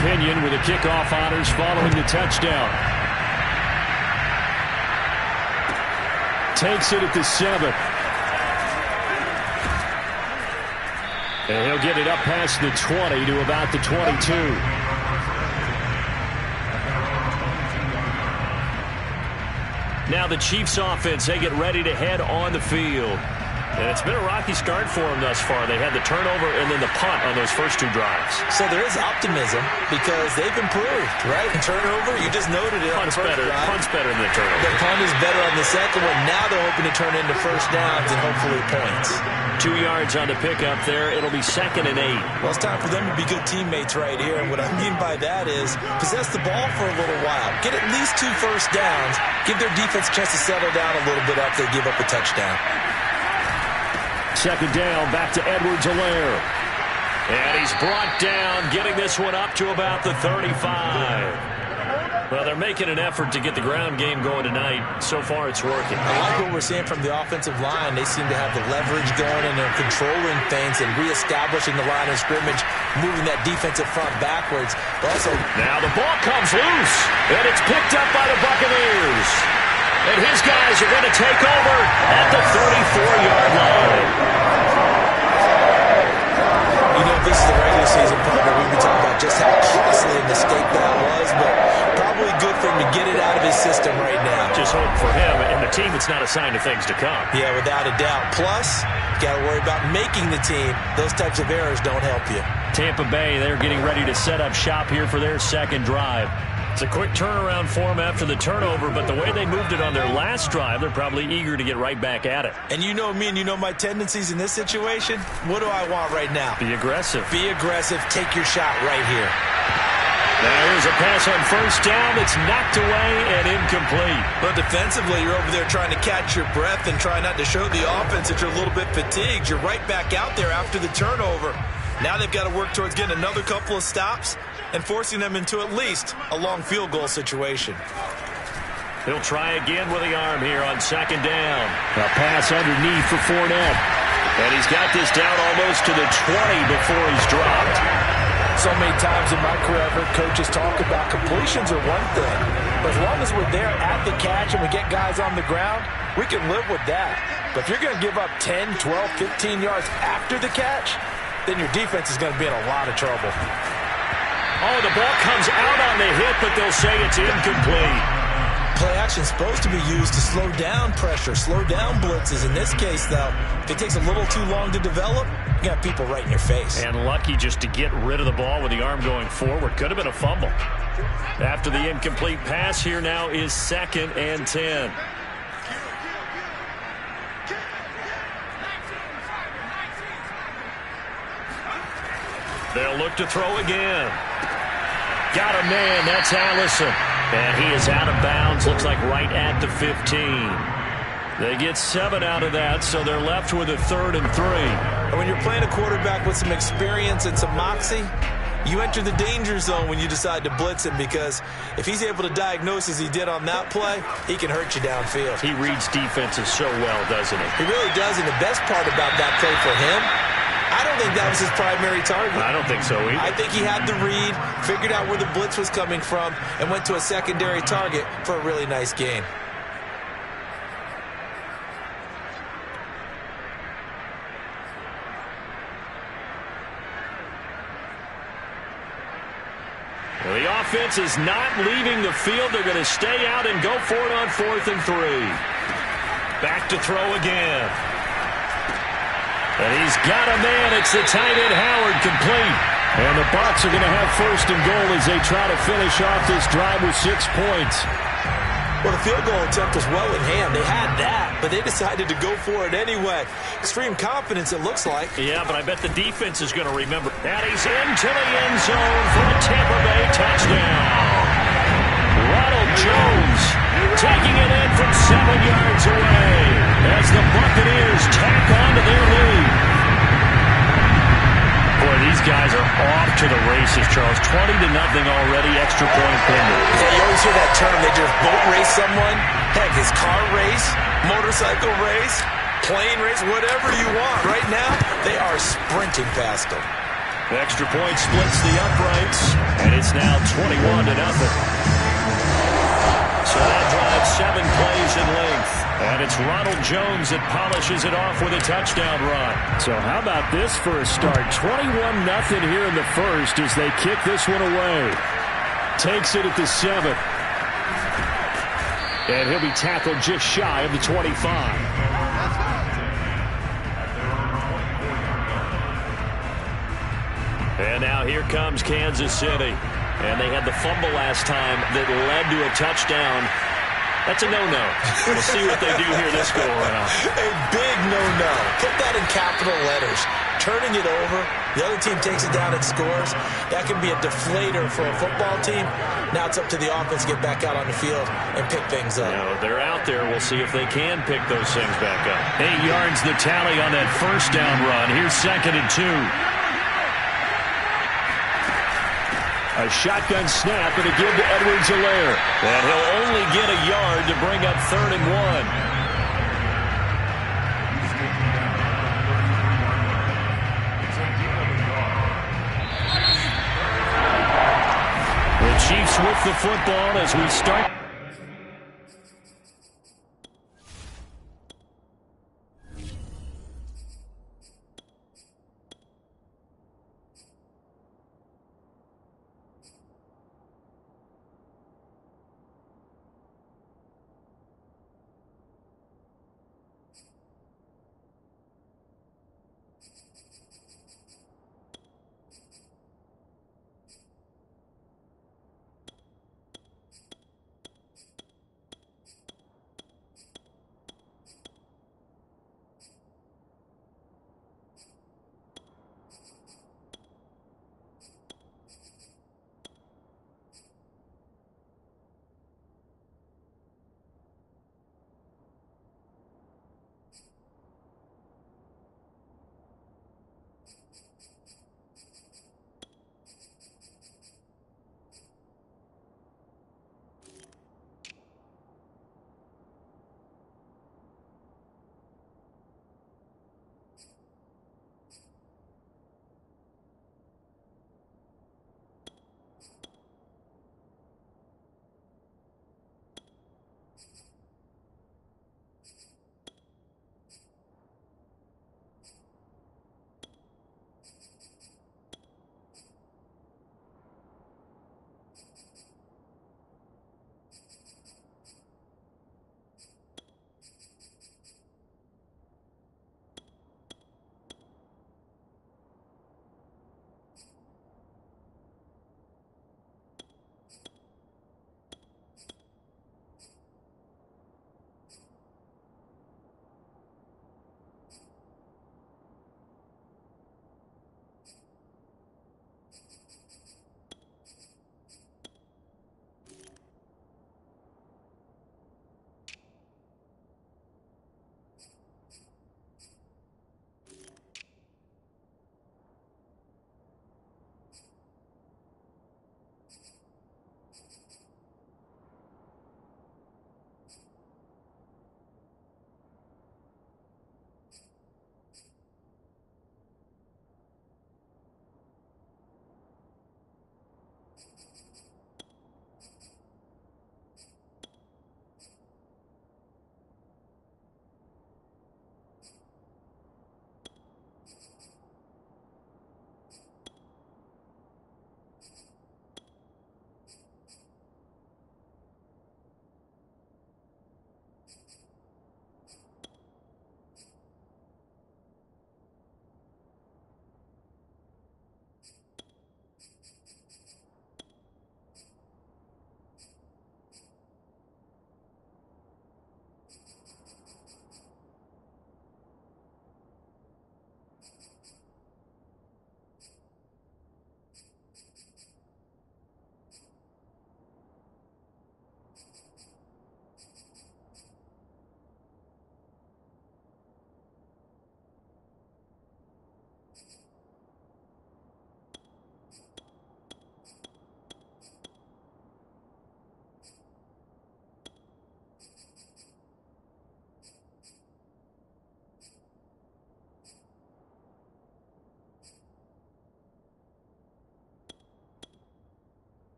Pinion with the kickoff honors following the touchdown. Takes it at the 7. And he'll get it up past the 20 to about the 22. Now the Chiefs offense, they get ready to head on the field. And it's been a rocky start for them thus far. They had the turnover and then the punt on those first 2 drives. So there is optimism because they've improved, right? Turnover, you just noted it. Punt's better than the turnover. The punt is better on the second one. Now they're hoping to turn into first downs and hopefully points. 2 yards on the pickup there. It'll be 2nd and 8. Well, it's time for them to be good teammates right here. And what I mean by that is possess the ball for a little while. Get at least 2 first downs. Give their defense a chance to settle down a little bit after they give up a touchdown. 2nd down, back to Edwards-Helaire. And he's brought down, getting this one up to about the 35. Well, they're making an effort to get the ground game going tonight. So far, it's working. I like what we're seeing from the offensive line. They seem to have the leverage going, and they're controlling things and reestablishing the line of scrimmage, moving that defensive front backwards. But also, now the ball comes loose, and it's picked up by the Buccaneers. And his guys are going to take over at the 34-yard line. You know, this is the regular season partner. We've been talking about just how costly a mistake that was, but probably good for him to get it out of his system right now. Just hope for him and the team it's not a sign of things to come. Yeah, without a doubt. Plus, you got to worry about making the team. Those types of errors don't help you. Tampa Bay, they're getting ready to set up shop here for their 2nd drive. It's a quick turnaround for them after the turnover, but the way they moved it on their last drive, they're probably eager to get right back at it. And you know me and you know my tendencies in this situation. What do I want right now? Be aggressive. Be aggressive. Take your shot right here. Now here's a pass on 1st down that's knocked away and incomplete. But defensively, you're over there trying to catch your breath and try not to show the offense that you're a little bit fatigued. You're right back out there after the turnover. Now they've got to work towards getting another couple of stops and forcing them into at least a long field goal situation. He'll try again with the arm here on 2nd down. A pass underneath for Fournette. And he's got this down almost to the 20 before he's dropped. So many times in my career, I've heard coaches talk about completions are one thing. But as long as we're there at the catch and we get guys on the ground, we can live with that. But if you're going to give up 10, 12, 15 yards after the catch, then your defense is going to be in a lot of trouble. Oh, the ball comes out on the hit, but they'll say it's incomplete. Play action is supposed to be used to slow down pressure, slow down blitzes. In this case, though, if it takes a little too long to develop, you got people right in your face. And lucky just to get rid of the ball with the arm going forward. Could have been a fumble. After the incomplete pass, here now is 2nd and 10. They'll look to throw again. Got a man, that's Allison. And he is out of bounds, looks like right at the 15. They get 7 out of that, so they're left with a 3rd and 3. And when you're playing a quarterback with some experience and some moxie, you enter the danger zone when you decide to blitz him, because if he's able to diagnose as he did on that play, he can hurt you downfield. He reads defenses so well, doesn't he? He really does, and the best part about that play for him, I don't think that was his primary target. I don't think so either. I think he had the read, figured out where the blitz was coming from, and went to a secondary target for a really nice gain. Well, the offense is not leaving the field. They're going to stay out and go for it on 4th and 3. Back to throw again. And he's got a man. It's the tight end, Howard, complete. And the Bucs are going to have 1st and goal as they try to finish off this drive with 6 points. Well, the field goal attempt was well in hand. They had that, but they decided to go for it anyway. Extreme confidence, it looks like. Yeah, but I bet the defense is going to remember. And he's into the end zone for a Tampa Bay touchdown. Ronald Jones taking it in from 7 yards away as the Buccaneers tack on to their lead. Boy, these guys are off to the races, Charles. 20-0 already, extra point pending. Yeah, you always hear that term. They just boat race someone. Heck, his car race, motorcycle race, plane race, whatever you want. Right now, they are sprinting past them. The extra point splits the uprights, and it's now 21-0. So that drives 7 plays in length. And it's Ronald Jones that polishes it off with a touchdown run. So how about this for a start? 21-0 here in the first as they kick this one away. Takes it at the 7. And he'll be tackled just shy of the 25. And now here comes Kansas City. And they had the fumble last time that led to a touchdown. That's a no-no. We'll see what they do here this go-around. A big no-no. Put that in capital letters. Turning it over, the other team takes it down and scores. That can be a deflator for a football team. Now it's up to the offense to get back out on the field and pick things up. Now, they're out there. We'll see if they can pick those things back up. 8 yards the tally on that first down run. Here's 2nd and 2. A shotgun snap and a give to Edwards-Helaire. And he'll only get a yard to bring up 3rd and 1. The Chiefs with the football as we start.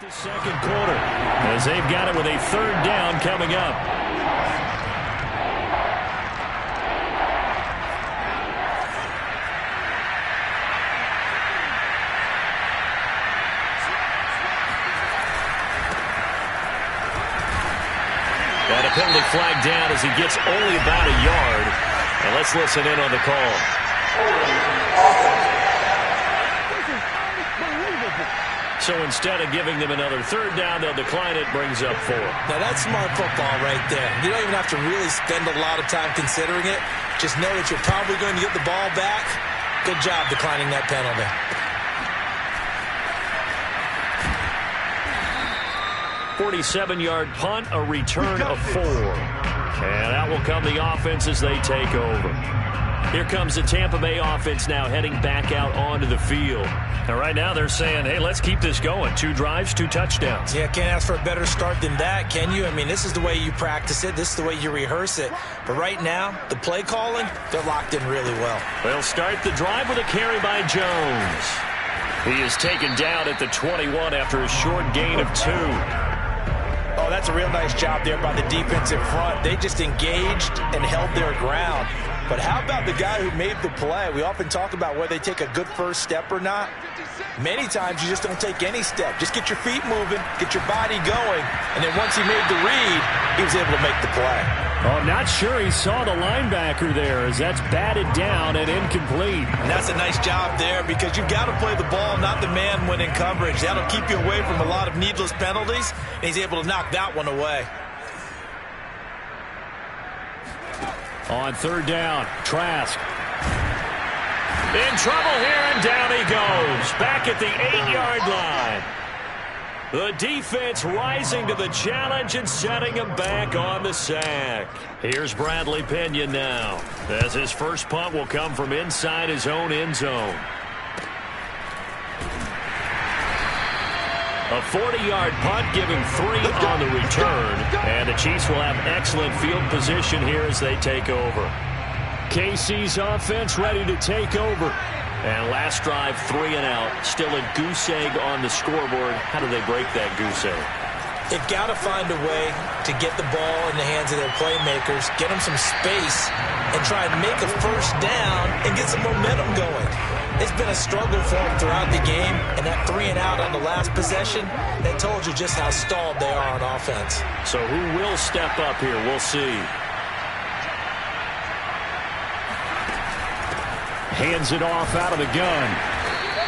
The second quarter, as they've got it with a third down coming up. And a penalty flag down as he gets only about a yard. And let's listen in on the call. So instead of giving them another third down, they'll decline it. Brings up 4. Now that's smart football right there. You don't even have to really spend a lot of time considering it. Just know that you're probably going to get the ball back. Good job declining that penalty. 47-yard punt, a return of 4. And out will come the offense as they take over. Here comes the Tampa Bay offense now heading back out onto the field. And right now they're saying, hey, let's keep this going. 2 drives, 2 touchdowns. Yeah, can't ask for a better start than that, can you? I mean, this is the way you practice it. This is the way you rehearse it. But right now, the play calling, they're locked in really well. They'll start the drive with a carry by Jones. He is taken down at the 21 after a short gain of 2. Oh, that's a real nice job there by the defense in front. They just engaged and held their ground. But how about the guy who made the play? We often talk about whether they take a good first step or not. Many times you just don't take any step. Just get your feet moving, get your body going, and then once he made the read, he was able to make the play. Oh, I'm not sure he saw the linebacker there as that's batted down and incomplete. And that's a nice job there because you've got to play the ball, not the man when in coverage. That'll keep you away from a lot of needless penalties, and he's able to knock that one away. On third down, Trask. In trouble here, and down he goes. Back at the 8-yard line. The defense rising to the challenge and setting him back on the sack. Here's Bradley Pena now, as his first punt will come from inside his own end zone. A 40-yard punt, giving 3 on the return. And the Chiefs will have excellent field position here as they take over. KC's offense ready to take over. And last drive, 3 and out. Still a goose egg on the scoreboard. How do they break that goose egg? They've got to find a way to get the ball in the hands of their playmakers, get them some space, and try and make a first down and get some momentum going. It's been a struggle for them throughout the game, and that 3 and out on the last possession, that told you just how stalled they are on offense. So who will step up here? We'll see. Hands it off out of the gun.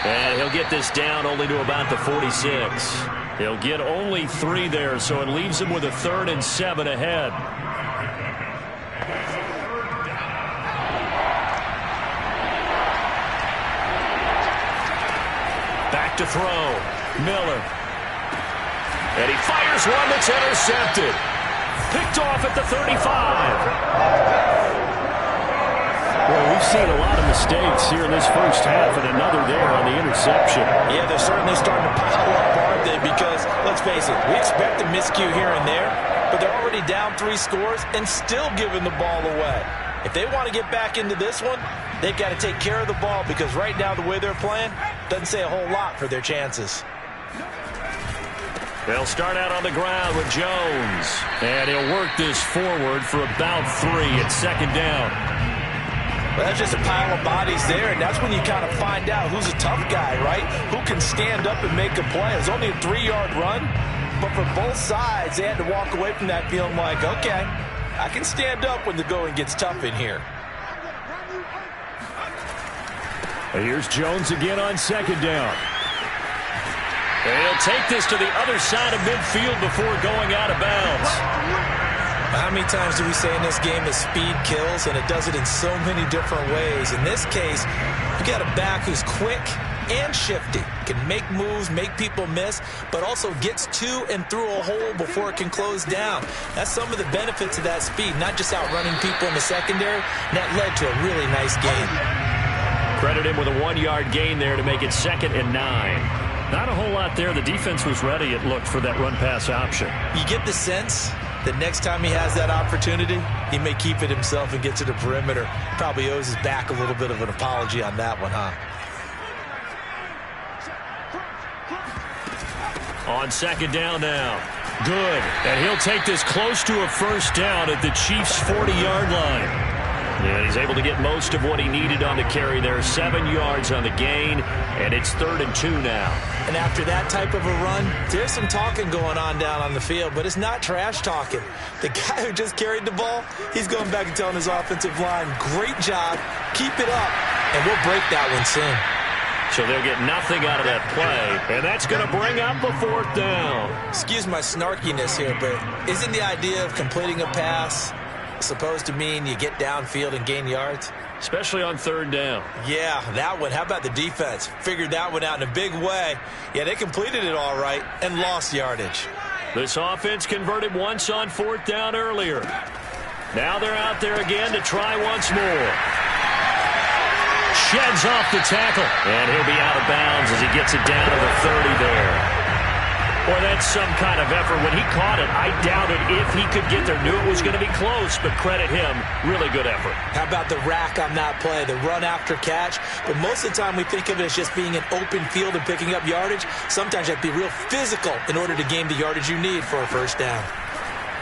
And he'll get this down only to about the 46. He'll get only 3 there, so it leaves him with a 3rd and 7 ahead. Back to throw. Miller. And he fires one that's intercepted. Picked off at the 35. Well, we've seen a lot of mistakes here in this first half, and another there on the interception. Yeah, they're certainly starting to pile up, aren't they? Because, let's face it, we expect a miscue here and there, but they're already down 3 scores and still giving the ball away. If they want to get back into this one, they've got to take care of the ball because right now the way they're playing doesn't say a whole lot for their chances. They'll start out on the ground with Jones. And he'll work this forward for about 3 at second down. Well, that's just a pile of bodies there, and that's when you kind of find out who's a tough guy, right? Who can stand up and make a play. It was only a 3-yard run, but for both sides, they had to walk away from that feeling like, okay, I can stand up when the going gets tough in here. Here's Jones again on second down. And he'll take this to the other side of midfield before going out of bounds. How many times do we say in this game that speed kills, and it does it in so many different ways? In this case, you got a back who's quick and shifty, can make moves, make people miss, but also gets to and through a hole before it can close down. That's some of the benefits of that speed, not just outrunning people in the secondary, and that led to a really nice game. Credit him with a 1-yard gain there to make it 2nd and 9. Not a whole lot there. The defense was ready, it looked, for that run-pass option. You get the sense that next time he has that opportunity, he may keep it himself and get to the perimeter. Probably owes his back a little bit of an apology on that one, huh? On second down now. Good. And he'll take this close to a first down at the Chiefs' 40-yard line. And he's able to get most of what he needed on the carry there. 7 yards on the gain, and it's 3rd and 2 now. And after that type of a run, there's some talking going on down on the field, but it's not trash talking. The guy who just carried the ball, he's going back and telling his offensive line, great job, keep it up, and we'll break that one soon. So they'll get nothing out of that play, and that's going to bring up a 4th down. Excuse my snarkiness here, but isn't the idea of completing a pass supposed to mean you get downfield and gain yards? Especially on 3rd down. Yeah, that one. How about the defense? Figured that one out in a big way. Yeah, they completed it all right and lost yardage. This offense converted once on 4th down earlier. Now they're out there again to try once more. Sheds off the tackle, and he'll be out of bounds as he gets it down to the 30 there. Boy, that's some kind of effort. When he caught it, I doubted if he could get there. Knew it was going to be close, but credit him. Really good effort. How about the rack on that play, the run after catch? But most of the time we think of it as just being an open field and picking up yardage. Sometimes you have to be real physical in order to gain the yardage you need for a first down.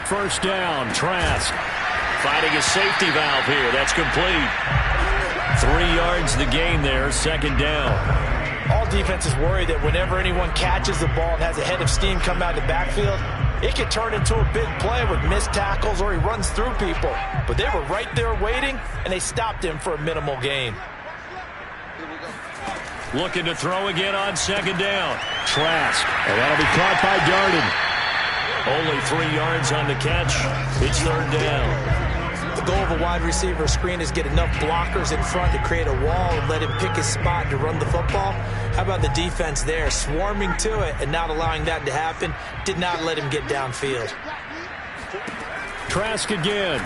First down, Trask. Finding a safety valve here. That's complete. 3 yards the gain there, 2nd down. All defenses worry that whenever anyone catches the ball and has a head of steam come out of the backfield, it could turn into a big play with missed tackles or he runs through people. But they were right there waiting, and they stopped him for a minimal gain. Looking to throw again on 2nd down. Trask. And that'll be caught by Darden. Only 3 yards on the catch. It's 3rd down. The goal of a wide receiver screen is get enough blockers in front to create a wall and let him pick his spot to run the football. How about the defense there, swarming to it and not allowing that to happen? Did not let him get downfield. Trask again.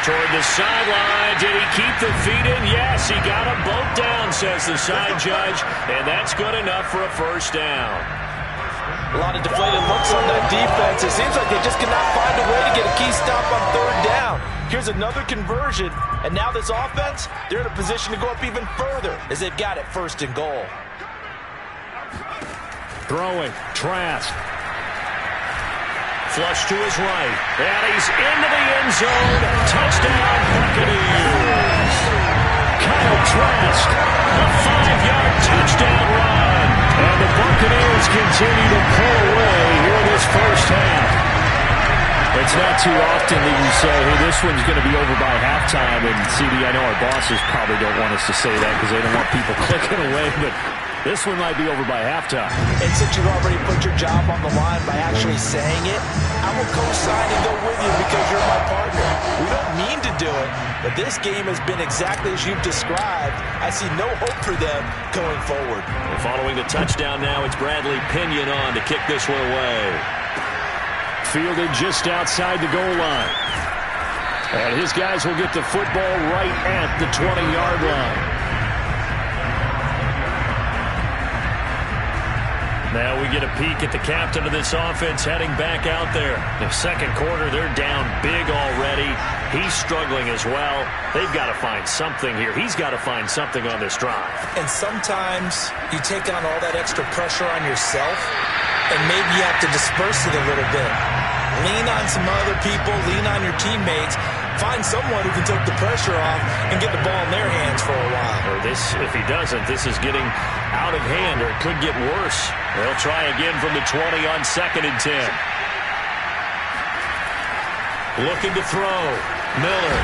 Toward the sideline. Did he keep the feet in? Yes, he got them both down, says the side judge, and that's good enough for a first down. A lot of deflated looks on that defense. It seems like they just cannot find a way to get a key stop on 3rd down. Here's another conversion, and now this offense, they're in a position to go up even further as they've got it 1st and goal. Throwing, Trask. Flush to his right, and he's into the end zone. Touchdown, Buccaneers. Kyle Trask, a 5-yard touchdown run. And the Buccaneers continue to pull away here in this first half. It's not too often that you say, hey, this one's going to be over by halftime. And, CD, I know our bosses probably don't want us to say that because they don't want people clicking away, but this one might be over by halftime. And since you've already put your job on the line by actually saying it, I will co-sign and go with you because you're my partner. We don't mean to do it, but this game has been exactly as you've described. I see no hope for them going forward. And following the touchdown now, it's Bradley Pinion on to kick this one away. Fielded just outside the goal line. And his guys will get the football right at the 20-yard line. Now we get a peek at the captain of this offense heading back out there. The 2nd quarter, they're down big already. He's struggling as well. They've got to find something here. He's got to find something on this drive. And sometimes you take on all that extra pressure on yourself, and maybe you have to disperse it a little bit. Lean on some other people, lean on your teammates. Find someone who can take the pressure off and get the ball in their hands for a while. Or this, if he doesn't, this is getting out of hand, or it could get worse. They'll try again from the 20 on 2nd and 10. Looking to throw. Miller.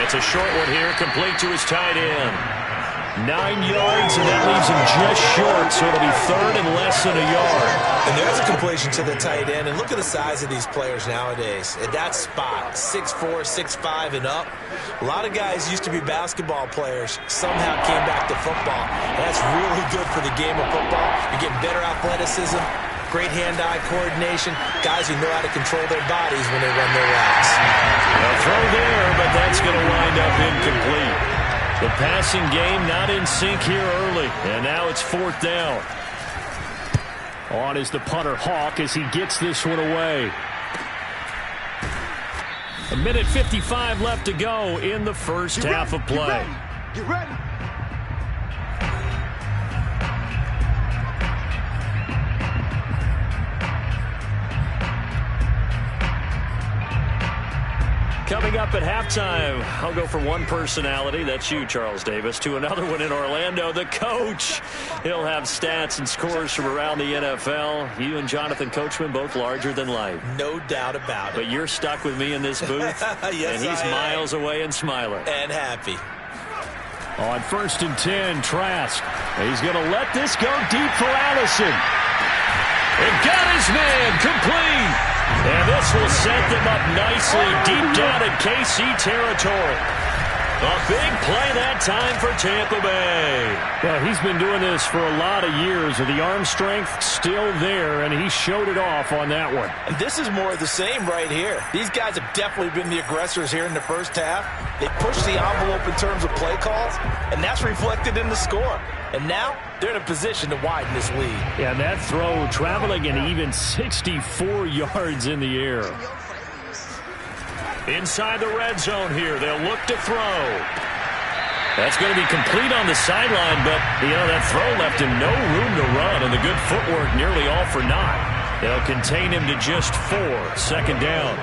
It's a short one here, complete to his tight end. 9 yards, and that leaves him just short, so it'll be 3rd and less than a yard. And there's a completion to the tight end. And look at the size of these players nowadays. At that spot, 6'4", 6'5", and up. A lot of guys used to be basketball players, somehow came back to football. And that's really good for the game of football. You're getting better athleticism, great hand-eye coordination, guys who know how to control their bodies when they run their routes. A throw there, but that's going to wind up incomplete. The passing game not in sync here early, and now it's 4th down. On is the punter, Hawk, as he gets this one away. 1:55 left to go in the first half of play. Get ready. Coming up at halftime, I'll go from one personality, that's you, Charles Davis, to another one in Orlando, the coach. He'll have stats and scores from around the NFL. You and Jonathan Coachman both larger than life. No doubt about it. But you're stuck with me in this booth, yes, and he's miles away and smiling. And happy. On 1st and 10, Trask. He's going to let this go deep for Allison. And got his man complete. And this will set them up nicely deep down in KC territory. A big play that time for Tampa Bay. Well, he's been doing this for a lot of years, and the arm strength still there, and he showed it off on that one. And this is more of the same right here. These guys have definitely been the aggressors here in the first half. They pushed the envelope in terms of play calls, and that's reflected in the score. And now they're in a position to widen this lead. Yeah, that throw traveling an even 64 yards in the air. Inside the red zone here, they'll look to throw. That's going to be complete on the sideline, but, that throw left him no room to run, and the good footwork nearly all for naught. They'll contain him to just 4, 2nd down.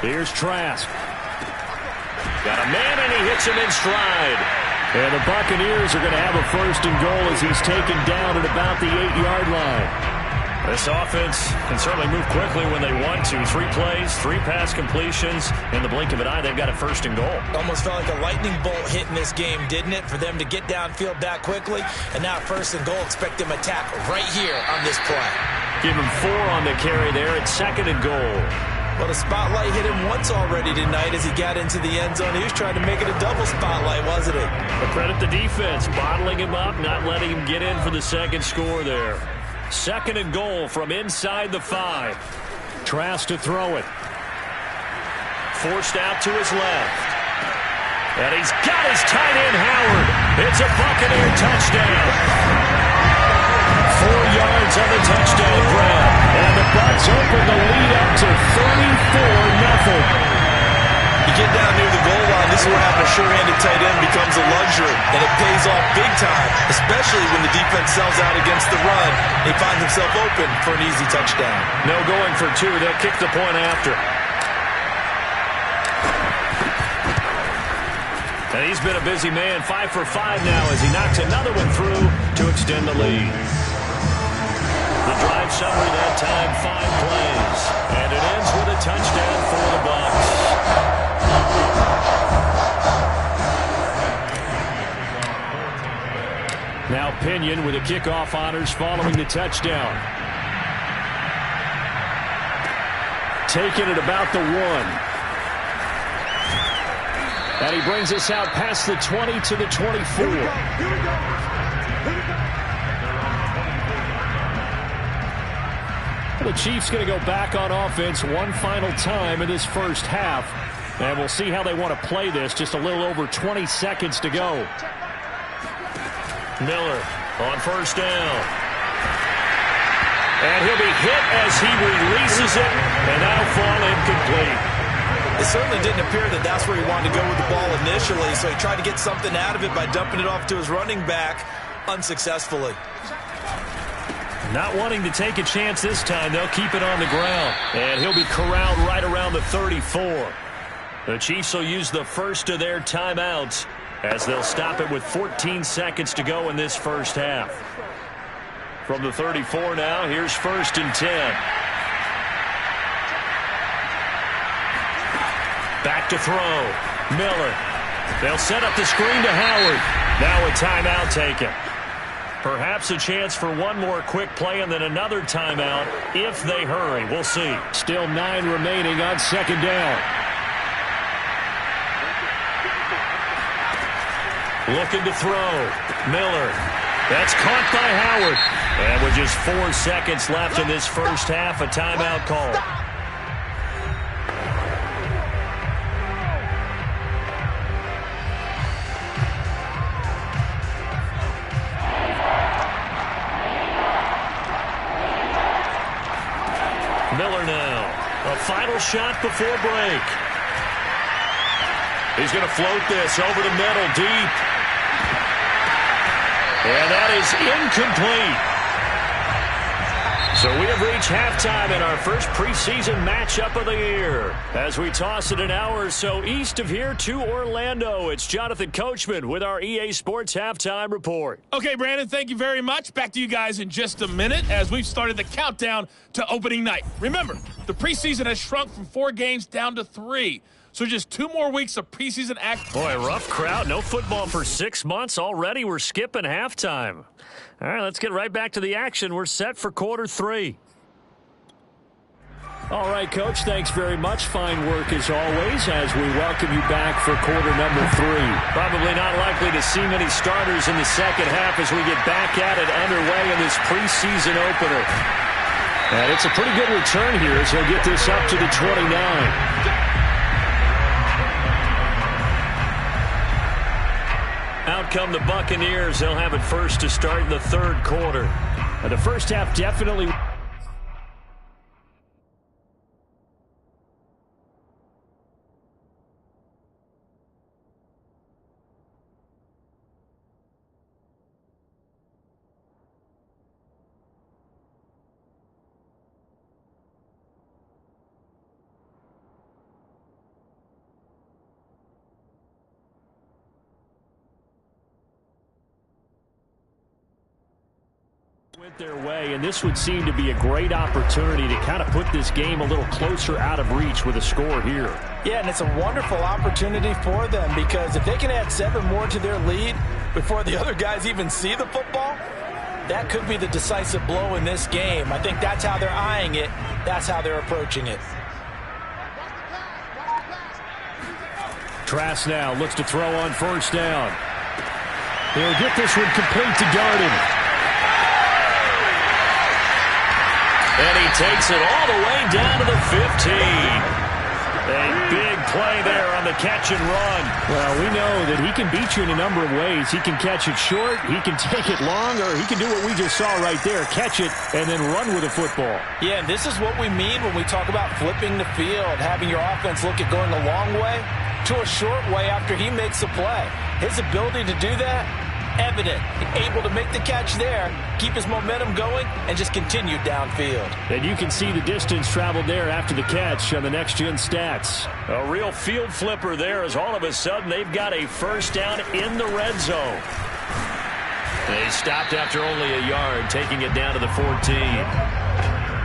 Here's Trask. Got a man, and he hits him in stride. And the Buccaneers are going to have a 1st and goal as he's taken down at about the 8-yard line. This offense can certainly move quickly when they want to. 3 plays, 3 pass completions. In the blink of an eye, they've got a 1st and goal. Almost felt like a lightning bolt hit in this game, didn't it? For them to get downfield that quickly. And now 1st and goal, expect them to attack right here on this play. Give him 4 on the carry there at 2nd and goal. Well, the spotlight hit him once already tonight as he got into the end zone. He was trying to make it a double spotlight, wasn't it? But credit the defense, bottling him up, not letting him get in for the 2nd score there. 2nd and goal from inside the 5. Trask to throw it. Forced out to his left. And he's got his tight end, Howard. It's a Buccaneer touchdown. 4 yards on the touchdown grab. And the Bucs open the lead up to 34-0. You get down near the goal line, this is where having a sure-handed tight end becomes a luxury, and it pays off big time, especially when the defense sells out against the run. He finds himself open for an easy touchdown. No going for 2. They'll kick the point after. And he's been a busy man, 5 for 5 now as he knocks another one through to extend the lead. The drive summary that time, 5 plays. And it ends with a touchdown for the Bucs. Now Pinion with the kickoff honors following the touchdown. Taking it about the 1. And he brings us out past the 20 to the 24. Here we go. The Chiefs going to go back on offense one final time in this first half. And we'll see how they want to play this. Just a little over 20 seconds to go. Miller on 1st down. And he'll be hit as he releases it, and that'll fall incomplete. It certainly didn't appear that that's where he wanted to go with the ball initially, so he tried to get something out of it by dumping it off to his running back unsuccessfully. Not wanting to take a chance this time, they'll keep it on the ground. And he'll be corralled right around the 34. The Chiefs will use the first of their timeouts as they'll stop it with 14 seconds to go in this first half. From the 34 now, here's 1st and 10. Back to throw. Miller. They'll set up the screen to Howard. Now a timeout taken. Perhaps a chance for one more quick play and then another timeout if they hurry. We'll see. Still 9 remaining on 2nd down. Looking to throw. Miller. That's caught by Howard. And with just 4 seconds left in this first half, a timeout call. Miller now. A final shot before break. He's going to float this over the middle deep. And that is incomplete. So we have reached halftime in our first preseason matchup of the year. As we toss it an hour or so east of here to Orlando, it's Jonathan Coachman with our EA Sports Halftime Report. Okay, Brandon, thank you very much. Back to you guys in just a minute as we've started the countdown to opening night. Remember, the preseason has shrunk from 4 games down to 3. So just 2 more weeks of preseason action. Boy, rough crowd. No football for 6 months. Already we're skipping halftime. All right, let's get right back to the action. We're set for quarter 3. All right, Coach, thanks very much. Fine work as always as we welcome you back for quarter number 3. Probably not likely to see many starters in the second half as we get back at it underway in this preseason opener. And it's a pretty good return here as he'll get this up to the 29. Out come the Buccaneers. They'll have it first to start in the third quarter. And the first half definitely... went their way, and this would seem to be a great opportunity to kind of put this game a little closer out of reach with a score here. Yeah, and it's a wonderful opportunity for them because if they can add 7 more to their lead before the other guys even see the football, that could be the decisive blow in this game. I think that's how they're eyeing it. That's how they're approaching it. Trask now looks to throw on first down. He'll get this one complete to Garden. And he takes it all the way down to the 15. A big play there on the catch and run. Well, we know that he can beat you in a number of ways. He can catch it short, he can take it long, or he can do what we just saw right there, catch it and then run with the football. Yeah, and this is what we mean when we talk about flipping the field, having your offense look at going a long way to a short way after he makes a play. His ability to do that, evident. Able to make the catch there, keep his momentum going, and just continue downfield. And you can see the distance traveled there after the catch on the next-gen stats. A real field flipper there as all of a sudden they've got a first down in the red zone. They stopped after only a yard, taking it down to the 14.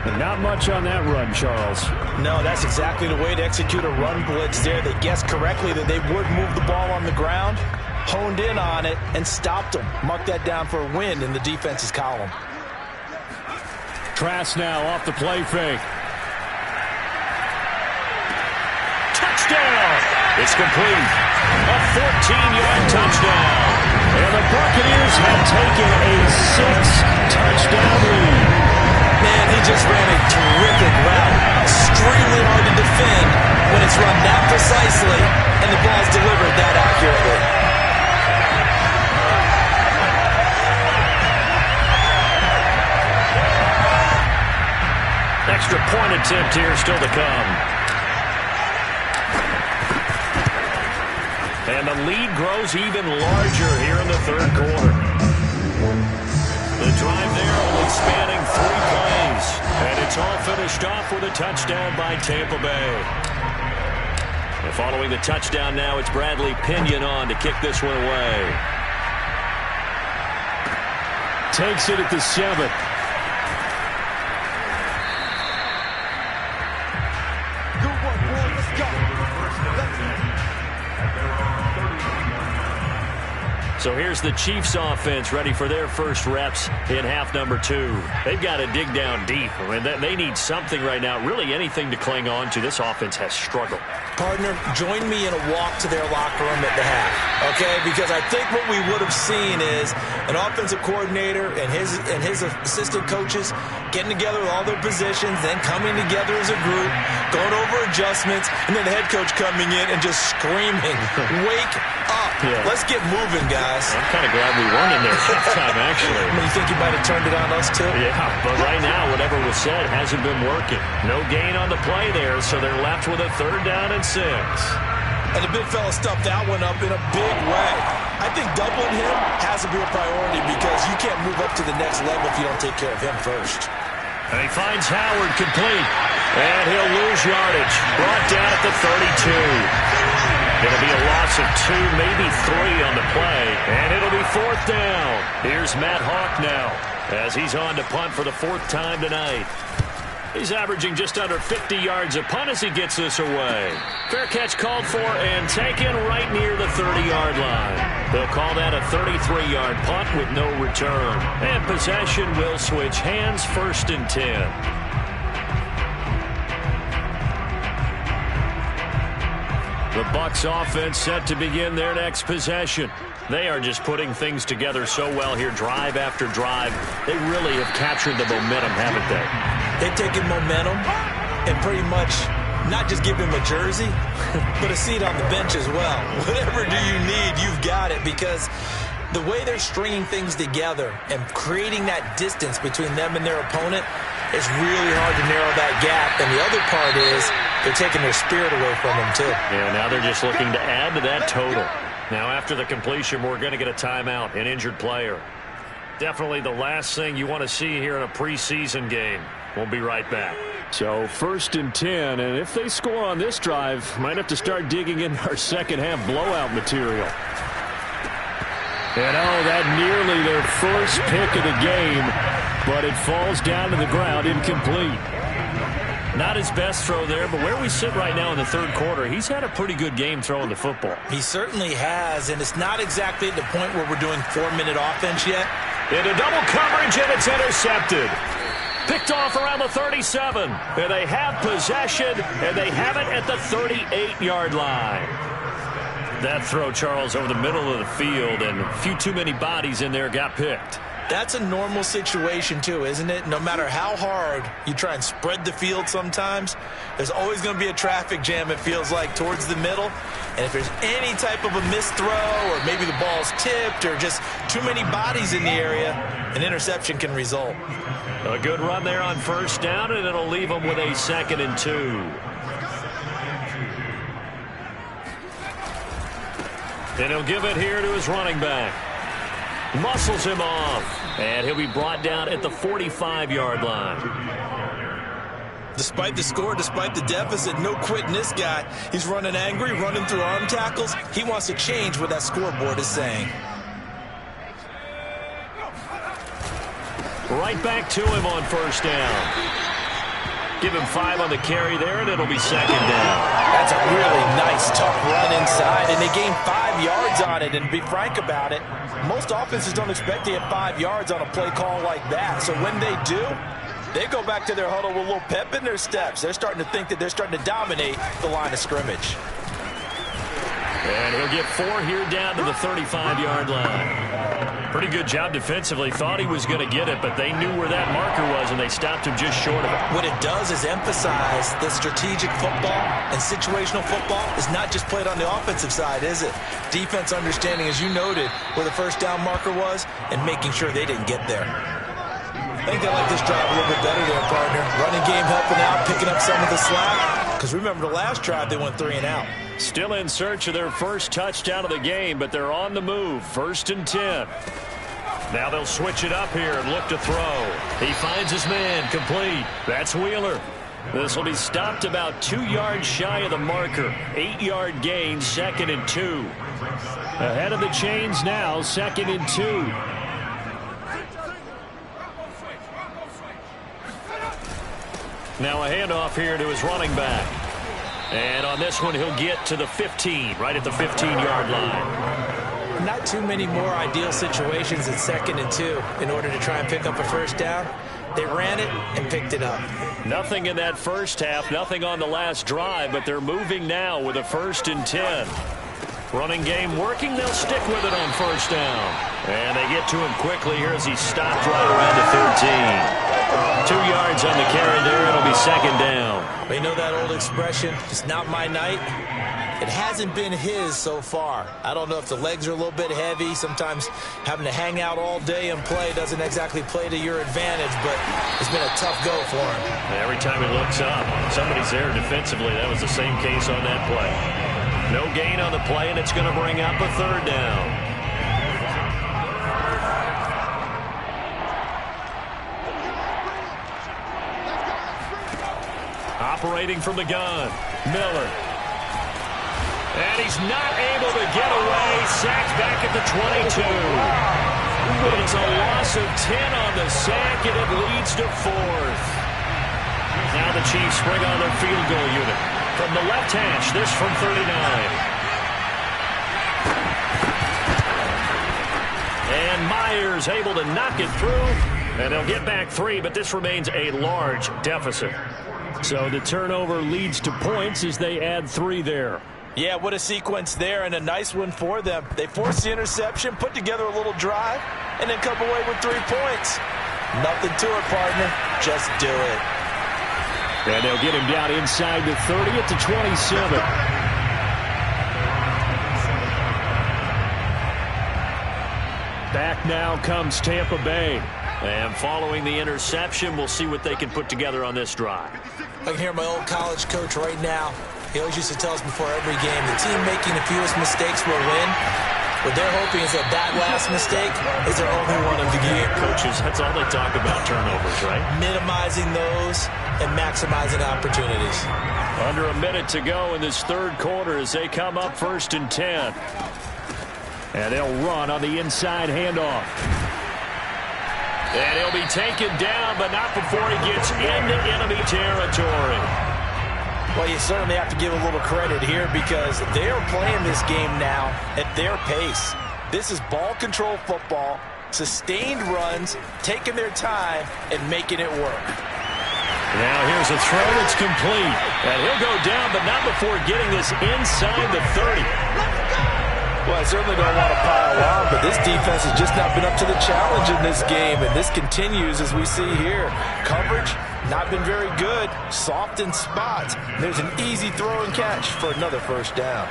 And not much on that run, Charles. No, that's exactly the way to execute a run blitz there. They guessed correctly that they would move the ball on the ground, honed in on it, and stopped them. Mark that down for a win in the defense's column. Trask now off the play fake. Touchdown! It's complete. A 14-yard touchdown. And the Buccaneers have taken a 6-touchdown lead. Man, he just ran a terrific route. Extremely hard to defend when it's run that precisely and the ball's delivered that accurately. Extra point attempt here still to come. And the lead grows even larger here in the third quarter. The drive there only spanning 3 plays. And it's all finished off with a touchdown by Tampa Bay. And following the touchdown now, it's Bradley Pinion on to kick this one away. Takes it at the 7. So here's the Chiefs offense ready for their first reps in half number 2. They've got to dig down deep. I mean, they need something right now, really anything to cling on to. This offense has struggled. Partner, join me in a walk to their locker room at the half, okay? Because I think what we would have seen is an offensive coordinator and his assistant coaches getting together with all their positions, then coming together as a group, going over adjustments, and then the head coach coming in and just screaming, wake up. Yeah. Let's get moving, guys. I'm kind of glad we weren't in there halftime, actually. You think you might have turned it on us, too? Yeah, but right now, whatever was said hasn't been working. No gain on the play there, so they're left with a 3rd down and 6. And the big fella stuffed that one up in a big way. I think doubling him has to be a priority because you can't move up to the next level if you don't take care of him first. And he finds Howard complete. And he'll lose yardage. Brought down at the 32. It'll be a loss of 2, maybe 3 on the play. And it'll be 4th down. Here's Matt Hawk now as he's on to punt for the 4th time tonight. He's averaging just under 50 yards a punt as he gets this away. Fair catch called for and taken right near the 30-yard line. They'll call that a 33-yard punt with no return. And possession will switch hands, 1st and 10. The Bucs offense set to begin their next possession. They are just putting things together so well here, drive after drive. They really have captured the momentum, haven't they? They've taken momentum and pretty much not just give him a jersey, but a seat on the bench as well. Whatever do you need, you've got it, because the way they're stringing things together and creating that distance between them and their opponent, it's really hard to narrow that gap. And the other part is they're taking their spirit away from them, too. Yeah, now they're just looking to add to that total. Now, after the completion, we're going to get a timeout, an injured player. Definitely the last thing you want to see here in a preseason game. We'll be right back. So 1st and 10, and if they score on this drive, might have to start digging in our second-half blowout material. And that nearly their first pick of the game, but it falls down to the ground incomplete. Not his best throw there, but where we sit right now in the 3rd quarter, he's had a pretty good game throwing the football. He certainly has, and it's not exactly at the point where we're doing 4-minute offense yet. Into double coverage, and it's intercepted. Picked off around the 37. And they have possession, and they have it at the 38-yard line. That throw, Charles, over the middle of the field, and a few too many bodies in there got picked. That's a normal situation, too, isn't it? No matter how hard you try and spread the field sometimes, there's always going to be a traffic jam, it feels like, towards the middle. And if there's any type of a missed throw, or maybe the ball's tipped, or just too many bodies in the area, an interception can result. A good run there on 1st down, and it'll leave them with a 2nd and 2. And he'll give it here to his running back. Muscles him off, and he'll be brought down at the 45-yard line. Despite the score, despite the deficit, no quitting this guy. He's running angry, running through arm tackles. He wants to change what that scoreboard is saying. Right back to him on 1st down. Give him 5 on the carry there, and it'll be 2nd down. That's a really nice, tough run inside, and they gained 5 yards on it. And to be frank about it, most offenses don't expect to get 5 yards on a play call like that. So when they do, they go back to their huddle with a little pep in their steps. They're starting to think that they're starting to dominate the line of scrimmage. And he'll get 4 here down to the 35-yard line. Pretty good job defensively. Thought he was going to get it, but they knew where that marker was, and they stopped him just short of it. What it does is emphasize that strategic football and situational football is not just played on the offensive side, is it? Defense understanding, as you noted, where the 1st down marker was and making sure they didn't get there. I think they like this drive a little bit better there, partner. Running game helping out, picking up some of the slack. Because remember, the last drive, they went 3 and out. Still in search of their first touchdown of the game, but they're on the move. 1st and 10. Now they'll switch it up here and look to throw. He finds his man complete. That's Wheeler. This will be stopped about 2 yards shy of the marker. 8-yard gain, 2nd and 2. Ahead of the chains now, 2nd and 2. Now a handoff here to his running back. And on this one, he'll get to the 15, right at the 15-yard line. Not too many more ideal situations at 2nd and 2 in order to try and pick up a 1st down. They ran it and picked it up. Nothing in that first half, nothing on the last drive, but they're moving now with a 1st and 10. Running game working. They'll stick with it on 1st down. And they get to him quickly here as he stopped right around the 13. 2 yards on the carry there. It'll be 2nd down. We know that old expression, it's not my night. It hasn't been his so far. I don't know if the legs are a little bit heavy. Sometimes having to hang out all day and play doesn't exactly play to your advantage, but it's been a tough go for him. Every time he looks up, somebody's there defensively. That was the same case on that play. No gain on the play, and it's going to bring up a 3rd down. Operating from the gun, Miller. And he's not able to get away. Sacked back at the 22. It's a loss of 10 on the sack, and it leads to 4th. Now the Chiefs bring on their field goal unit. From the left hash, this from 39. And Myers able to knock it through, and they'll get back 3, but this remains a large deficit. So the turnover leads to points as they add 3 there. Yeah, what a sequence there, and a nice one for them. They forced the interception, put together a little drive, and then come away with 3 points. Nothing to it, partner. Just do it. And they'll get him down inside the 30 at the 27. Back now comes Tampa Bay. And following the interception, we'll see what they can put together on this drive. I can hear my old college coach right now. He always used to tell us before every game, the team making the fewest mistakes will win. What they're hoping is that last mistake is their only one of the game. Coaches, that's all they talk about, turnovers, right? Minimizing those and maximizing opportunities. Under a minute to go in this third quarter as they come up 1st and 10. And they'll run on the inside handoff. And he'll be taken down, but not before he gets into enemy territory. Well, you certainly have to give a little credit here because they're playing this game now at their pace. This is ball control football, sustained runs, taking their time, and making it work. Now here's a throw that's complete. And he'll go down, but not before getting this inside the 30. Well, I certainly don't want to pile on, but this defense has just not been up to the challenge in this game, and this continues as we see here. Coverage, not been very good, soft in spots. There's an easy throw and catch for another first down.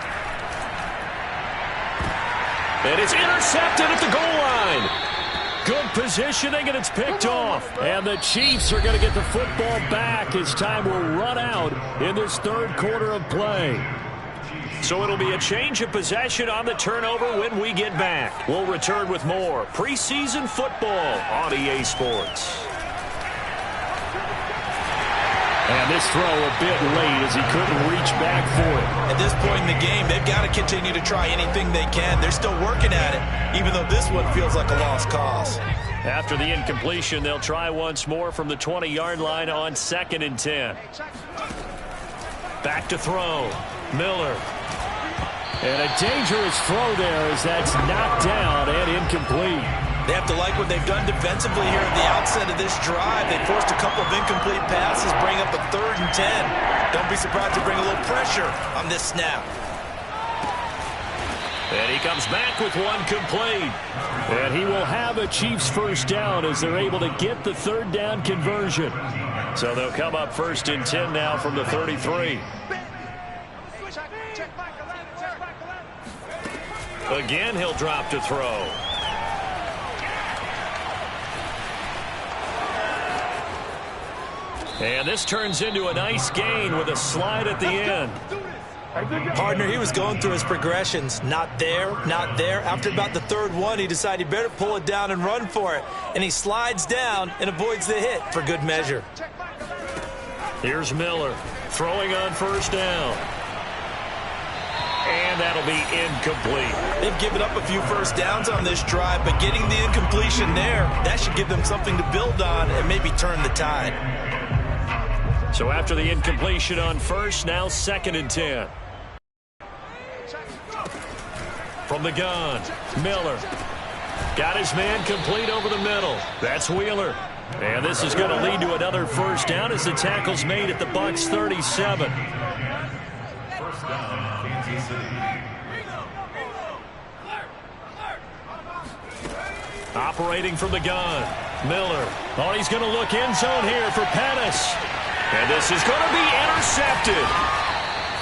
And it's intercepted at the goal line. Good positioning, and it's picked off. And the Chiefs are going to get the football back as time will run out in this third quarter of play. So it'll be a change of possession on the turnover when we get back. We'll return with more preseason football on EA Sports. And this throw a bit late as he couldn't reach back for it. At this point in the game, they've got to continue to try anything they can. They're still working at it, even though this one feels like a lost cause. After the incompletion, they'll try once more from the 20-yard line on 2nd and 10. Back to throw. Miller. And a dangerous throw there as that's knocked down and incomplete. They have to like what they've done defensively here at the outset of this drive. They forced a couple of incomplete passes, bring up a 3rd and 10. Don't be surprised to bring a little pressure on this snap. And he comes back with one complete. And he will have a Chiefs first down as they're able to get the 3rd down conversion. So they'll come up 1st and 10 now from the 33. Again, he'll drop to throw. And this turns into a nice gain with a slide at the end. Partner, he was going through his progressions. Not there, not there. After about the 3rd one, he decided he better pull it down and run for it. And he slides down and avoids the hit for good measure. Here's Miller throwing on 1st down. And that'll be incomplete. They've given up a few first downs on this drive, but getting the incompletion there, that should give them something to build on and maybe turn the tide. So after the incompletion on 1st, now 2nd and 10. From the gun, Miller. Got his man complete over the middle. That's Wheeler. And this is going to lead to another first down as the tackle's made at the Bucs 37. First down, Kansas City. Operating from the gun, Miller. Oh, he's going to look end zone here for Pettis. And this is going to be intercepted.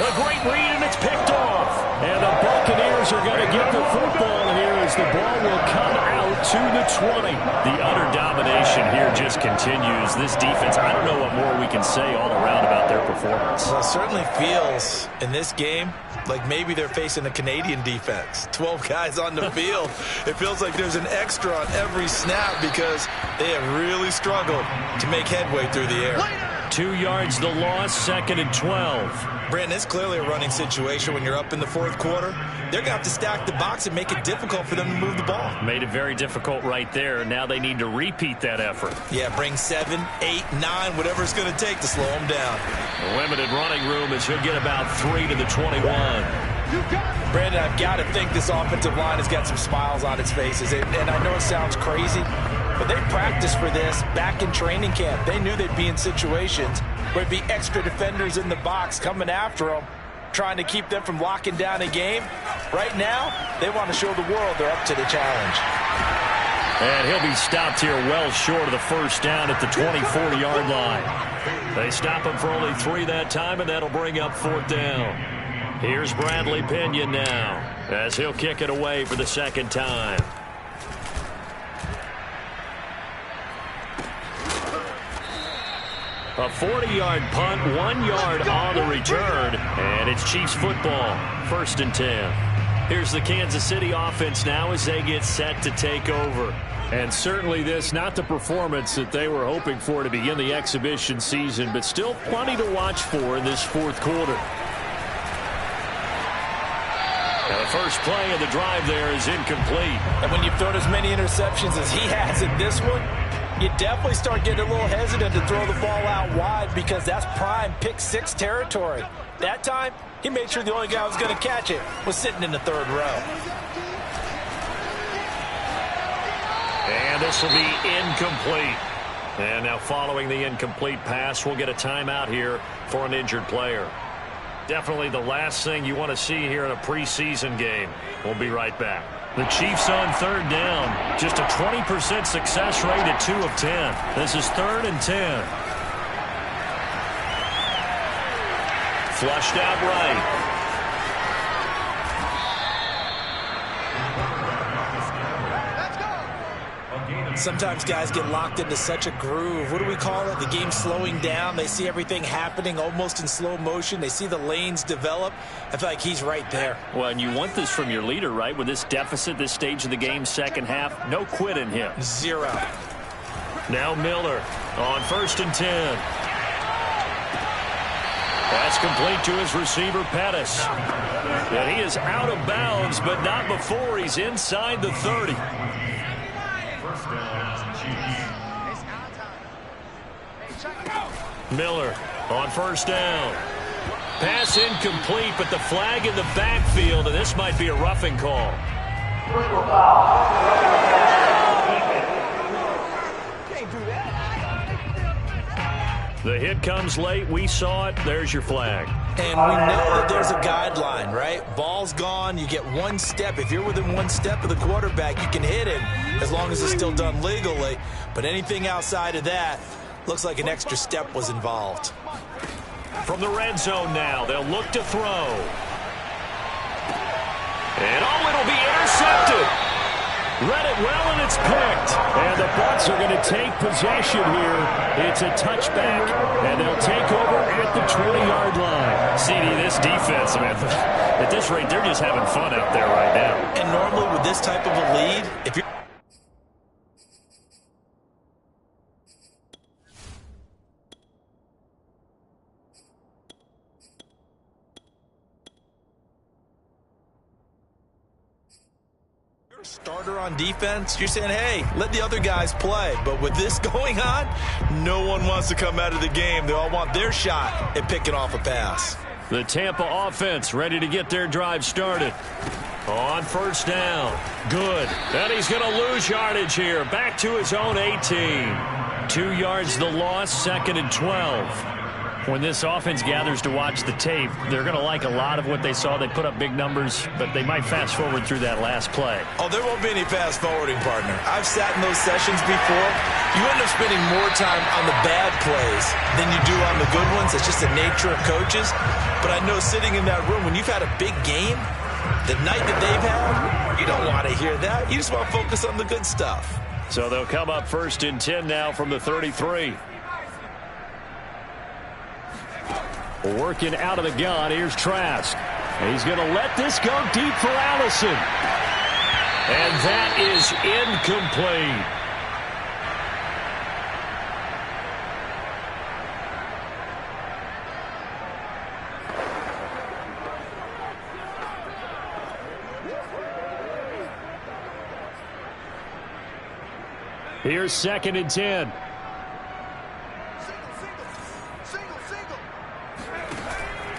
A great read, and it's picked off. And the Buccaneers are going to get the football here as the ball will come out to the 20. The utter domination here just continues. This defense, I don't know what more we can say all around about their performance. Well, it certainly feels in this game like maybe they're facing a Canadian defense. 12 guys on the field. It feels like there's an extra on every snap because they have really struggled to make headway through the air. 2 yards the loss, 2nd and 12. Brandon, it's clearly a running situation when you're up in the fourth quarter. They're going to have to stack the box and make it difficult for them to move the ball. Made it very difficult right there. Now they need to repeat that effort. Yeah, bring 7, 8, 9, whatever it's going to take to slow them down. A limited running room as he'll get about 3 to the 21. Brandon, I've got to think this offensive line has got some smiles on its faces. And I know it sounds crazy, but they practiced for this back in training camp. They knew they'd be in situations where there'd be extra defenders in the box coming after them, trying to keep them from locking down a game. Right now, they want to show the world they're up to the challenge. And he'll be stopped here well short of the first down at the 24-yard line. They stop him for only 3 that time, and that'll bring up 4th down. Here's Bradley Pinion now as he'll kick it away for the 2nd time. A 40-yard punt, 1 yard on the return, and it's Chiefs football, 1st and 10. Here's the Kansas City offense now as they get set to take over. And certainly this, not the performance that they were hoping for to begin the exhibition season, but still plenty to watch for in this 4th quarter. Now the first play of the drive there is incomplete. And when you've thrown as many interceptions as he has in this one, you definitely start getting a little hesitant to throw the ball out wide because that's prime pick-6 territory. That time, he made sure the only guy who was going to catch it was sitting in the 3rd row. And this will be incomplete. And now following the incomplete pass, we'll get a timeout here for an injured player. Definitely the last thing you want to see here in a preseason game. We'll be right back. The Chiefs on 3rd down. Just a 20% success rate at 2 of 10. This is 3rd and 10. Flushed out right. Sometimes guys get locked into such a groove. What do we call it? The game's slowing down. They see everything happening almost in slow motion. They see the lanes develop. I feel like he's right there. Well, and you want this from your leader, right? With this deficit, this stage of the game, 2nd half, no quit in him. 0. Now Miller on 1st and 10. That's complete to his receiver, Pettis. And he is out of bounds, but not before he's inside the 30. Miller on 1st down. Pass incomplete, but the flag in the backfield, and this might be a roughing call. The hit comes late. We saw it. There's your flag. And we know that there's a guideline, right? Ball's gone. You get 1 step. If you're within 1 step of the quarterback, you can hit him as long as it's still done legally. But anything outside of that, looks like an extra step was involved. From the red zone now, they'll look to throw. And it'll be intercepted. Read it well, and it's picked. And the Bucs are going to take possession here. It's a touchback, and they'll take over at the 20-yard line. CD, this defense, man, at this rate, they're just having fun out there right now. And normally with this type of a lead, if you're starter on defense, you're saying, hey, let the other guys play. But with this going on, no one wants to come out of the game. They all want their shot at picking off a pass. The Tampa offense ready to get their drive started. On 1st down. Good. And he's going to lose yardage here. Back to his own 18. 2 yards the loss, 2nd and 12. When this offense gathers to watch the tape, they're going to like a lot of what they saw. They put up big numbers, but they might fast forward through that last play. Oh, there won't be any fast forwarding, partner. I've sat in those sessions before. You end up spending more time on the bad plays than you do on the good ones. It's just the nature of coaches. But I know sitting in that room, when you've had a big game, the night that they've had, you don't want to hear that. You just want to focus on the good stuff. So they'll come up 1st and 10 now from the 33. Working out of the gun, here's Trask. He's going to let this go deep for Allison. And that is incomplete. Here's 2nd and 10.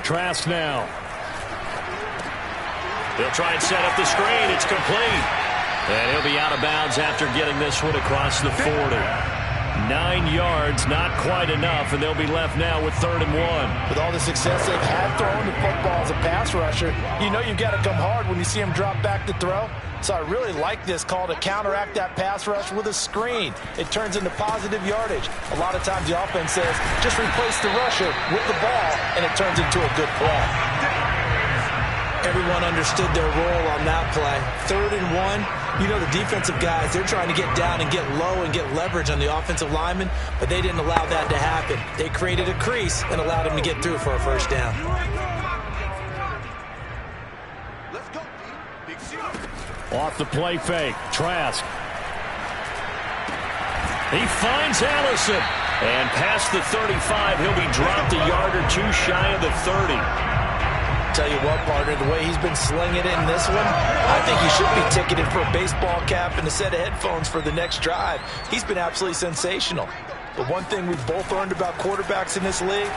Trask now. He'll try and set up the screen. It's complete. And he'll be out of bounds after getting this one across the 40. 9 yards, not quite enough, and they'll be left now with 3rd and 1. With all the success they've had throwing the football as a pass rusher, you know you've got to come hard when you see him drop back to throw. So I really like this call to counteract that pass rush with a screen. It turns into positive yardage. A lot of times the offense says, just replace the rusher with the ball, and it turns into a good play. Everyone understood their role on that play. 3rd and 1, you know the defensive guys, they're trying to get down and get low and get leverage on the offensive lineman, but they didn't allow that to happen. They created a crease and allowed him to get through for a first down. Off the play fake, Trask. He finds Allison. And past the 35, he'll be dropped a yard or two shy of the 30. Tell you what, partner, the way he's been slinging it in this one, I think he should be ticketed for a baseball cap and a set of headphones for the next drive. He's been absolutely sensational. But one thing we've both learned about quarterbacks in this league,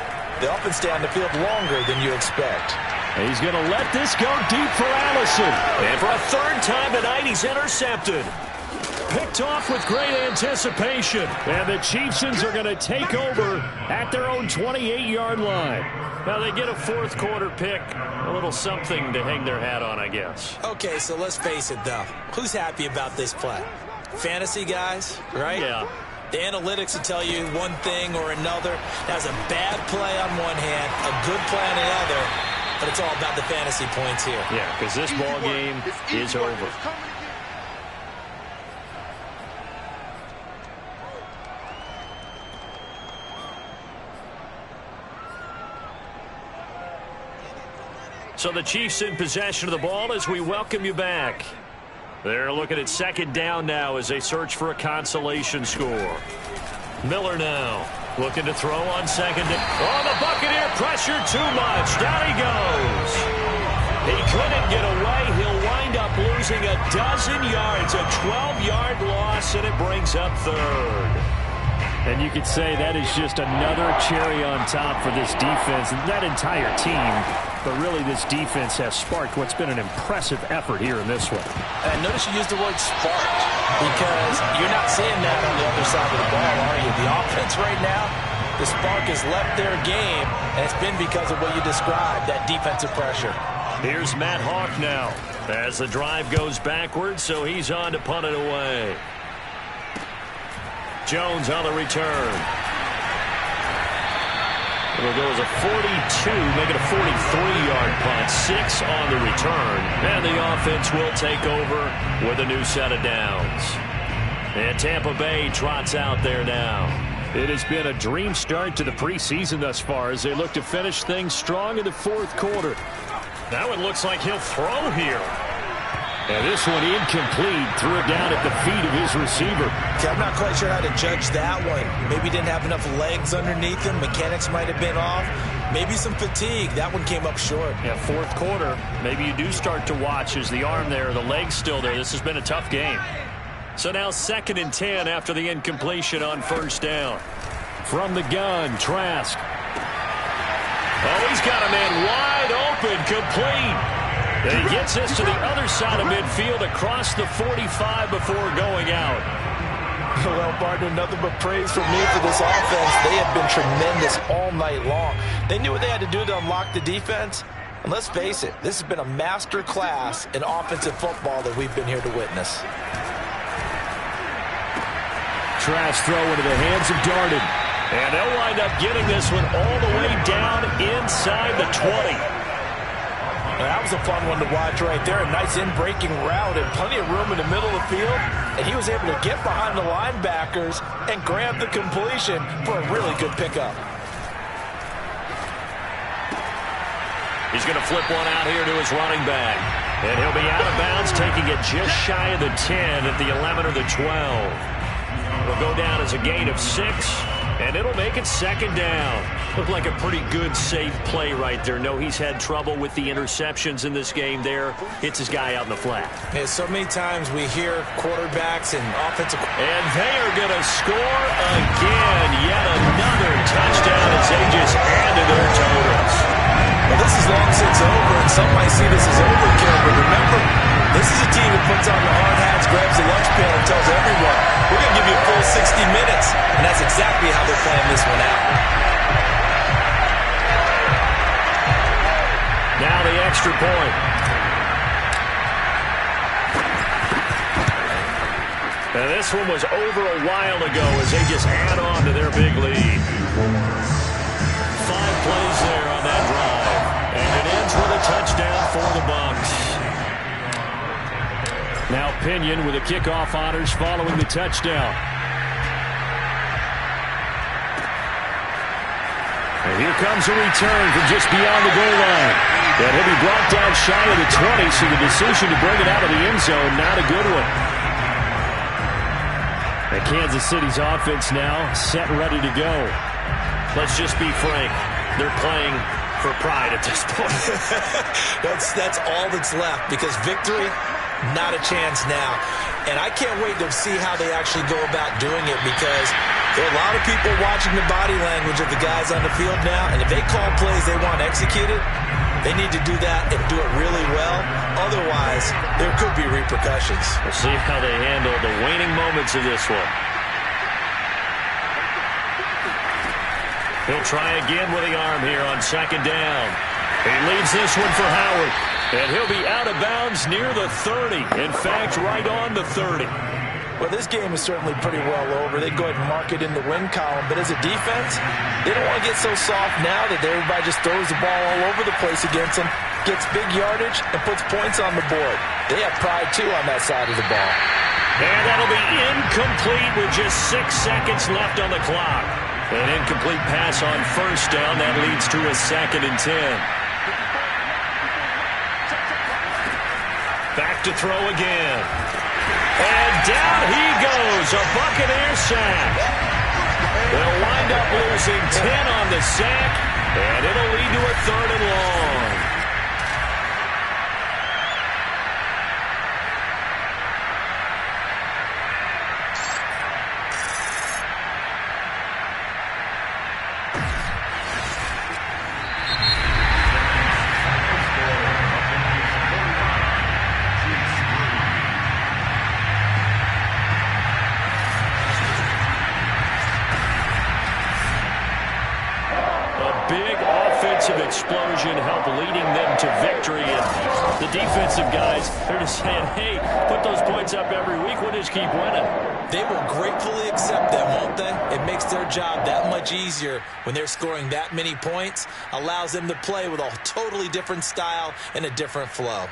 they often stay on the field longer than you expect. He's going to let this go deep for Allison. And for a 3rd time tonight, he's intercepted. Picked off with great anticipation. And the Chieftains are going to take over at their own 28-yard line. Now they get a 4th quarter pick. A little something to hang their hat on, I guess. Okay, so let's face it, though. Who's happy about this play? Fantasy guys, right? Yeah. The analytics will tell you one thing or another. That's a bad play on one hand, a good play on the other, but it's all about the fantasy points here. Yeah, because this ball game is over. So the Chiefs in possession of the ball as we welcome you back. They're looking at 2nd down now as they search for a consolation score. Miller now looking to throw on 2nd. Oh, the Buccaneer pressure too much. Down he goes. He couldn't get away. He'll wind up losing a dozen yards. A 12-yard loss, and it brings up 3rd. And you could say that is just another cherry on top for this defense and that entire team. But really, this defense has sparked what's been an impressive effort here in this one. And notice you use the word sparked because you're not seeing that on the other side of the ball, are you? The offense right now, the spark has left their game, and it's been because of what you described, that defensive pressure. Here's Matt Hawk now as the drive goes backwards, so he's on to punt it away. Jones on the return. It'll go as a 42, make it a 43-yard punt. 6 on the return. And the offense will take over with a new set of downs. And Tampa Bay trots out there now. It has been a dream start to the preseason thus far as they look to finish things strong in the 4th quarter. That one looks like he'll throw here. And this one incomplete. Threw it down at the feet of his receiver. Okay, I'm not quite sure how to judge that one. Maybe didn't have enough legs underneath him. Mechanics might have been off. Maybe some fatigue. That one came up short. Yeah, 4th quarter. Maybe you do start to watch as the arm there, the leg's still there. This has been a tough game. So now 2nd and 10 after the incompletion on 1st down. From the gun, Trask. Oh, he's got a man wide open, complete. And he gets this to the other side of midfield across the 45 before going out. Well, partner, nothing but praise from me for this offense. They have been tremendous all night long. They knew what they had to do to unlock the defense. And let's face it, this has been a master class in offensive football that we've been here to witness. Trask throw into the hands of Darden. And they'll wind up getting this one all the way down inside the 20. That was a fun one to watch right there. A nice in-breaking route and plenty of room in the middle of the field. And he was able to get behind the linebackers and grab the completion for a really good pickup. He's going to flip one out here to his running back. And he'll be out of bounds, taking it just shy of the 10 at the 11 or the 12. It'll go down as a gain of 6. And it'll make it second down. Looked like a pretty good, safe play right there. No, he's had trouble with the interceptions in this game there. Hits his guy out in the flat. Yeah, so many times we hear quarterbacks and offensive... And they are going to score again. Yet another touchdown as they just add to their totals. Well, this is long since over, and some might see this as overkill, but remember, this is a team that puts on the hard hats, grabs the lunch pail, and tells everyone, we're going to give you a full 60 minutes, and that's exactly how they're playing this one out. Now the extra point. And this one was over a while ago as they just add on to their big lead. 5 plays there on that drive. And it ends with a touchdown for the Bucs. Now Pinion with the kickoff honors following the touchdown. And here comes a return from just beyond the goal line. And he'll be brought down shy of the 20, so the decision to bring it out of the end zone, not a good one. And Kansas City's offense now set and ready to go. Let's just be frank. They're playing for pride at this point. That's all that's left, because victory, not a chance now. And I can't wait to see how they actually go about doing it, because there are a lot of people watching the body language of the guys on the field now, and if they call plays they want executed, they need to do that and do it really well. Otherwise, there could be repercussions. We'll see how they handle the waning moments of this one. He'll try again with the arm here on second down. He leaves this one for Howard. And he'll be out of bounds near the 30. In fact, right on the 30. Well, this game is certainly pretty well over. They go ahead and mark it in the win column. But as a defense, they don't want to get so soft now that everybody just throws the ball all over the place against them, gets big yardage, and puts points on the board. They have pride, too, on that side of the ball. And that'll be incomplete with just 6 seconds left on the clock. An incomplete pass on first down. That leads to a 2nd and 10. Back to throw again. And down he goes. A Buccaneer sack. They'll wind up losing 10 on the sack, and it'll lead to a 3rd and long. Explosion help leading them to victory, and the defensive guys, they're just saying, hey, put those points up every week, we'll just keep winning. They will gratefully accept them, won't they? It makes their job that much easier when they're scoring that many points, allows them to play with a totally different style and a different flow.